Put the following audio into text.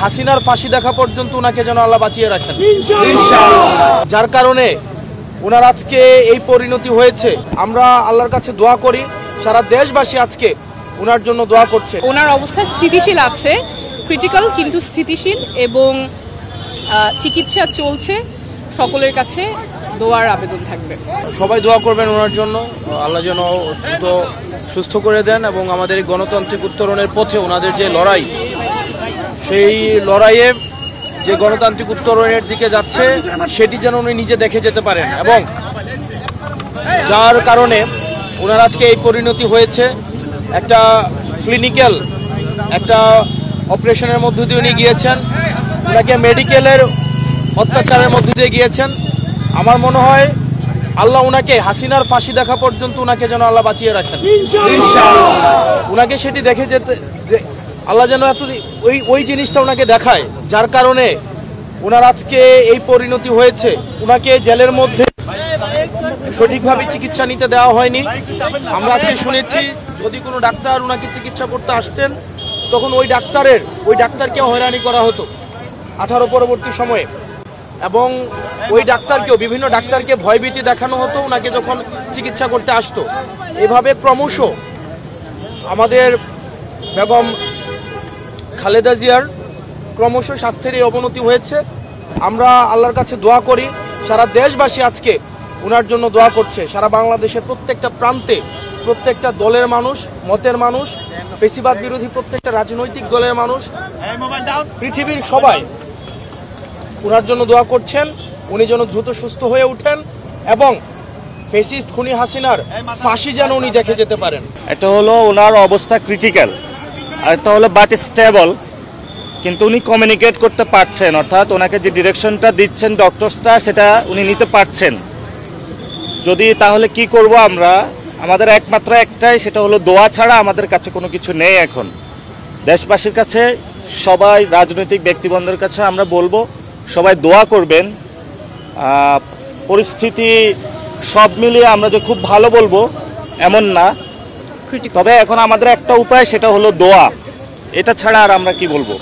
হাসিনার ফাঁসি দেখা পর্যন্ত ওনাকে যেন আল্লাহ বাঁচিয়ে রাখেন ইনশাআল্লাহ। যার কারণে ওনার আজকে এই পরিণতি হয়েছে। আমরা আল্লাহর কাছে দোয়া করি, সারা দেশবাসী আজকে ওনার জন্য দোয়া করছে। ওনার অবস্থা স্থিতিশীল আছে, ক্রিটিক্যাল কিন্তু স্থিতিশীল, এবং চিকিৎসা চলছে। সকলের কাছে দোয়ার আবেদন থাকবে। সবাই দোয়া করবেন ওনার জন্য, আল্লাহ যেন দ্রুত সুস্থ করে দেন এবং আমাদের এই গণতান্ত্রিক উত্তরণের পথে ওনাদের যে লড়াই, সেই লড়াইয়ে যে গণতান্ত্রিক উত্তরণের দিকে যাচ্ছে সেটি যেন উনি নিজে দেখে যেতে পারেন, এবং যার কারণে ওনার আজকে এই পরিণতি হয়েছে। একটা ক্লিনিক্যাল একটা অপারেশনের মধ্য দিয়ে উনি গিয়েছেন, ওনাকে মেডিকেলের অত্যাচারের মধ্য দিয়ে গিয়েছেন। আমার মনে হয় আল্লাহ ওনাকে হাসিনার ফাঁসি দেখা পর্যন্ত ওনাকে যেন আল্লাহ বাঁচিয়ে রাখেন ইনশাআল্লাহ। ওনাকে সেটি দেখে যেতে আল্লাহ যেন এত ওই জিনিসটা ওনাকে দেখায়, যার কারণে ওনার আজকে এই পরিণতি হয়েছে। ওনাকে জেলের মধ্যে সঠিকভাবে চিকিৎসা নিতে দেওয়া হয়নি। আমরা আজকে শুনেছি যদি কোনো ডাক্তার ওনাকে চিকিৎসা করতে আসতেন তখন ওই ডাক্তারকে হয়রানি করা হতো 18 পরবর্তী সময়ে, এবং ওই ডাক্তারকেও বিভিন্ন ডাক্তারকে ভয়ভীতি দেখানো হতো ওনাকে যখন চিকিৎসা করতে আসতো। এভাবে ক্রমশ আমাদের বেগম খালেদা জিয়ার ক্রমশ স্বাস্থ্যের এই অবনতি হয়েছে। আমরা আল্লাহর কাছে দোয়া করি, সারা দেশবাসী আজকে ওনার জন্য দোয়া করছে। সারা বাংলাদেশের প্রত্যেকটা প্রান্তে প্রত্যেকটা দলের মানুষ, মতের মানুষ, ফেসিবাদ বিরোধী প্রত্যেকটা রাজনৈতিক দলের মানুষ, পৃথিবীর সবাই ওনার জন্য দোয়া করছেন। উনি যেন দ্রুত সুস্থ হয়ে ওঠেন এবং ফেসিস্ট খুনি হাসিনার ফাঁসি যেন উনি দেখে যেতে পারেন। এটা হলো ওনার অবস্থা ক্রিটিক্যাল, আর এটা হলো বাট স্টেবল, কিন্তু উনি কমিউনিকেট করতে পারছেন, অর্থাৎ ওনাকে যে ডিরেকশনটা দিচ্ছেন ডক্টরসটা সেটা উনি নিতে পারছেন। যদি তাহলে কি করব আমরা, আমাদের একমাত্র একটাই, সেটা হলো দোয়া ছাড়া আমাদের কাছে কোনো কিছু নেই। এখন দেশবাসীর কাছে, সবাই রাজনৈতিক ব্যক্তিবর্গের কাছে আমরা বলবো সবাই দোয়া করবেন। পরিস্থিতি সব মিলিয়ে আমরা যে খুব ভালো বলবো এমন না, তবে এখন আমাদের একটা উপায়, সেটা হলো দোয়া। এটা ছাড়া আর আমরা কি বলবো।